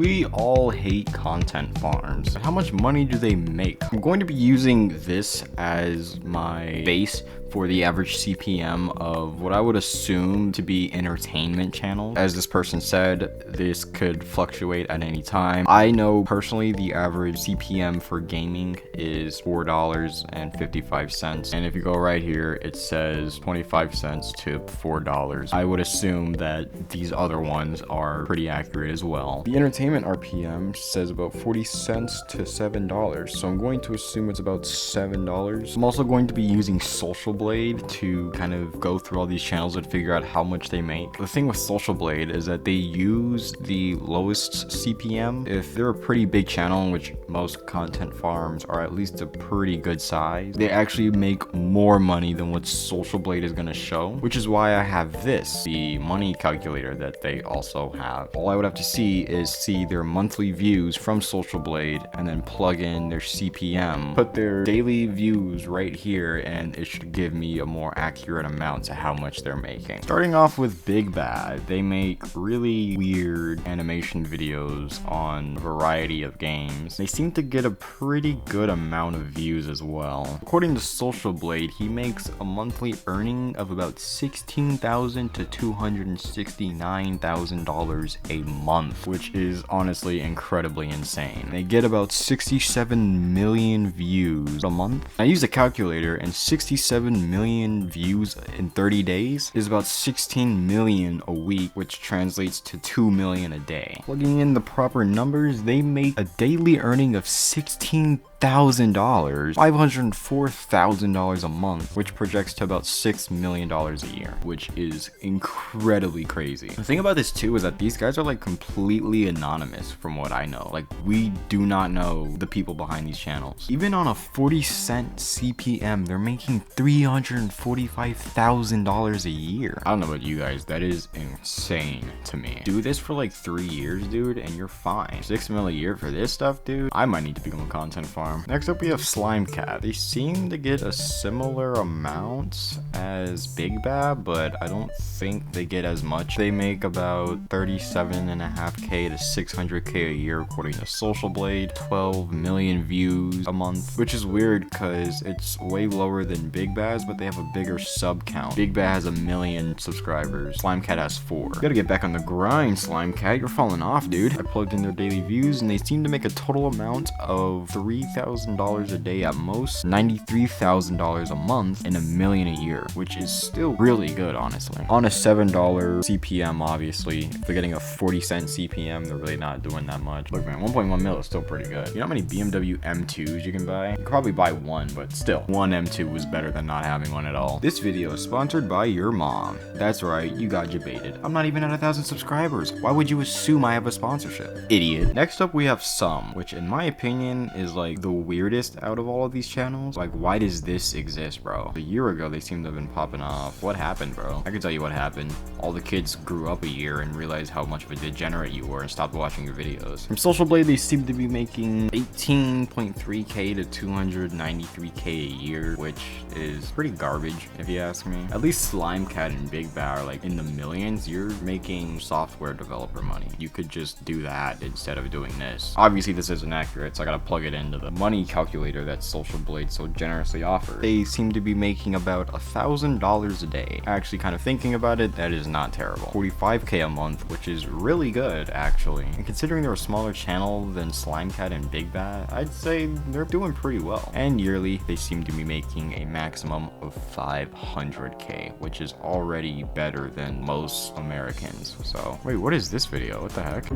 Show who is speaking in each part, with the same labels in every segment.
Speaker 1: We all hate content farms. How much money do they make? I'm going to be using this as my base for the average CPM of what I would assume to be entertainment channels. As this person said, this could fluctuate at any time. I know personally the average CPM for gaming is $4.55. And if you go right here, it says 25 cents to $4. I would assume that these other ones are pretty accurate as well. The entertainment RPM says about 40 cents to $7. So I'm going to assume it's about $7. I'm also going to be using Social Blade to kind of go through all these channels and figure out how much they make. The thing with Social Blade is that they use the lowest CPM. If they're a pretty big channel, in which most content farms are at least a pretty good size, they actually make more money than what Social Blade is going to show, which is why I have this, the money calculator that they also have. All I would have to see is see their monthly views from Social Blade and then plug in their CPM, put their daily views right here, and it should give me a more accurate amount to how much they're making. Starting off with Big Bad, they make really weird animation videos on a variety of games. They seem to get a pretty good amount of views as well. According to Social Blade, he makes a monthly earning of about $16,000 to $269,000 a month, which is honestly incredibly insane. They get about 67 million views a month. I used a calculator, and 67 million views in 30 days is about 16 million a week, which translates to 2 million a day. Plugging in the proper numbers, they make a daily earning of $16,000, $504,000 a month, which projects to about $6 million a year, which is incredibly crazy. The thing about this too is that these guys are like completely anonymous from what I know. Like, we do not know the people behind these channels. Even on a 40-cent CPM, they're making $345,000 a year. I don't know about you guys, that is insane to me. Do this for like 3 years, dude, and you're fine. 6 mil a year for this stuff, dude? I might need to become a content farm. Next up, we have Slime Cat. They seem to get a similar amount as Big Bad, but I don't think they get as much. They make about 37.5K to 600K a year according to Social Blade. 12 million views a month, which is weird because it's way lower than Big Bad's, but they have a bigger sub count. Big Bad has 1 million subscribers. Slime Cat has 4. You gotta get back on the grind, Slime Cat. You're falling off, dude. I plugged in their daily views, and they seem to make a total amount of $3,000 a day at most, $93,000 a month, and $1 million a year, which is still really good, honestly. On a $7 CPM, obviously, if they're getting a 40-cent CPM, they're really not doing that much. Look, man, 1.1 mil is still pretty good. You know how many BMW M2s you can buy? You could probably buy one, but still, one M2 was better than not having one at all. This video is sponsored by your mom. That's right, you got debated. I'm not even at 1,000 subscribers. Why would you assume I have a sponsorship? Idiot. Next up, we have Some, which in my opinion is like the weirdest out of all of these channels. Like, why does this exist, bro? A year ago, they seem to have been popping off. What happened, bro? I can tell you what happened. All the kids grew up a year and realized how much of a degenerate you were and stopped watching your videos. From Social Blade, they seem to be making 18.3K to 293K a year, which is pretty garbage if you ask me. At least Slime Cat and Big Bad are like in the millions. You're making software developer money. You could just do that instead of doing this. Obviously, this isn't accurate, so I gotta plug it into the money calculator that Social Blade so generously offers. They seem to be making about $1,000 a day. Actually, kind of thinking about it, that is not terrible. 45K a month, which is really good, actually. And considering they're a smaller channel than Slime Cat and Big Bad, I'd say they're doing pretty well. And yearly, they seem to be making a maximum of 500K, which is already better than most Americans. So, wait, what is this video? What the heck?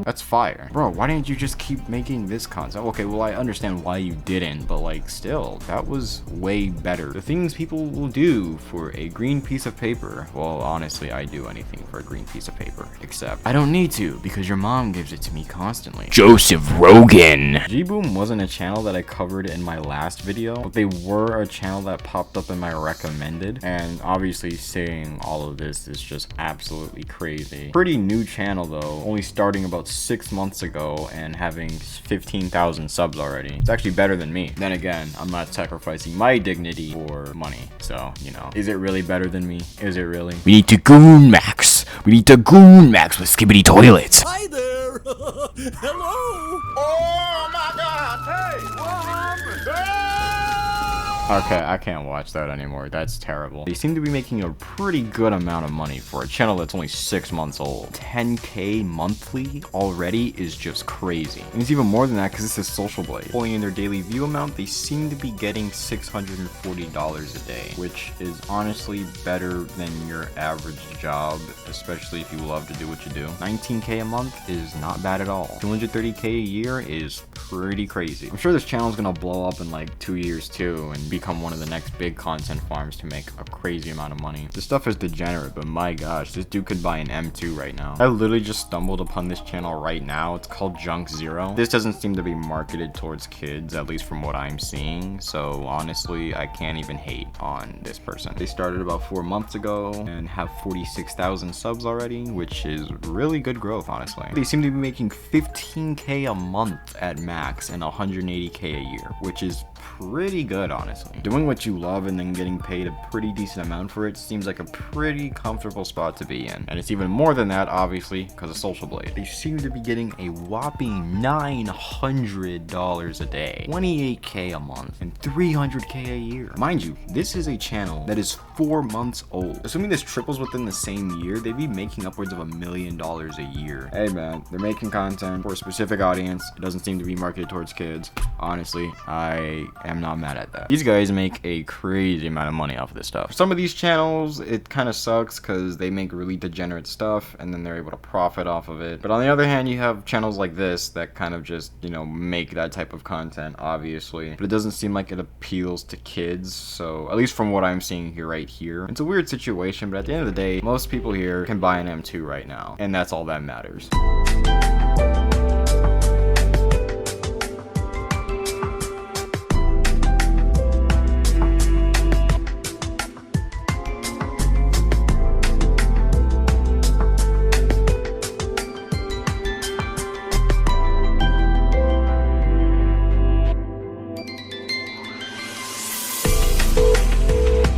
Speaker 1: That's fire. Bro, why didn't you just keep making this content? Okay, well, I understand why you didn't, but like, still, that was way better. The things people will do for a green piece of paper. Well, honestly, I do anything for a green piece of paper, except I don't need to because your mom gives it to me constantly. Joseph Rogan. G-Boom wasn't a channel that I covered in my last video, but they were a channel that popped up in my recommended, and obviously saying all of this is just absolutely crazy. Pretty new channel though, only starting about 6 months ago and having 15,000 subs already. It's actually better than me. Then again, I'm not sacrificing my dignity for money. So, you know, is it really better than me? Is it really? We need to goon max. We need to goon max with Skibbity Toilets.
Speaker 2: Hi there. Hello.
Speaker 1: Oh my god. Hey, what happened? Okay, I can't watch that anymore. That's terrible. They seem to be making a pretty good amount of money for a channel that's only 6 months old. 10K monthly already is just crazy. And it's even more than that because this is Social Blade. Pulling in their daily view amount, they seem to be getting $640 a day, which is honestly better than your average job, especially if you love to do what you do. 19K a month is not bad at all. 230K a year is pretty crazy. I'm sure this channel is gonna blow up in like 2 years too and become one of the next big content farms to make a crazy amount of money. This stuff is degenerate, but my gosh, this dude could buy an M2 right now. I literally just stumbled upon this channel right now. It's called Junk Zero. This doesn't seem to be marketed towards kids, at least from what I'm seeing. So honestly, I can't even hate on this person. They started about 4 months ago and have 46,000 subs already, which is really good growth, honestly. They seem to be making 15K a month at max and 180K a year, which is pretty good, honestly. Doing what you love and then getting paid a pretty decent amount for it seems like a pretty comfortable spot to be in. And it's even more than that, obviously, because of Social Blade. They seem to be getting a whopping $900 a day, 28K a month, and 300K a year. Mind you, this is a channel that is 4 months old. Assuming this triples within the same year, they'd be making upwards of $1 million a year. Hey man, they're making content for a specific audience. It doesn't seem to be marketed towards kids. Honestly, I am not mad at that. These guys make a crazy amount of money off of this stuff. For some of these channels, it kind of sucks because they make really degenerate stuff and then they're able to profit off of it. But on the other hand, you have channels like this that kind of just, you know, make that type of content, obviously. But it doesn't seem like it appeals to kids. So at least from what I'm seeing here right here, it's a weird situation, but at the end of the day, most people here can buy an M2 right now. And that's all that matters.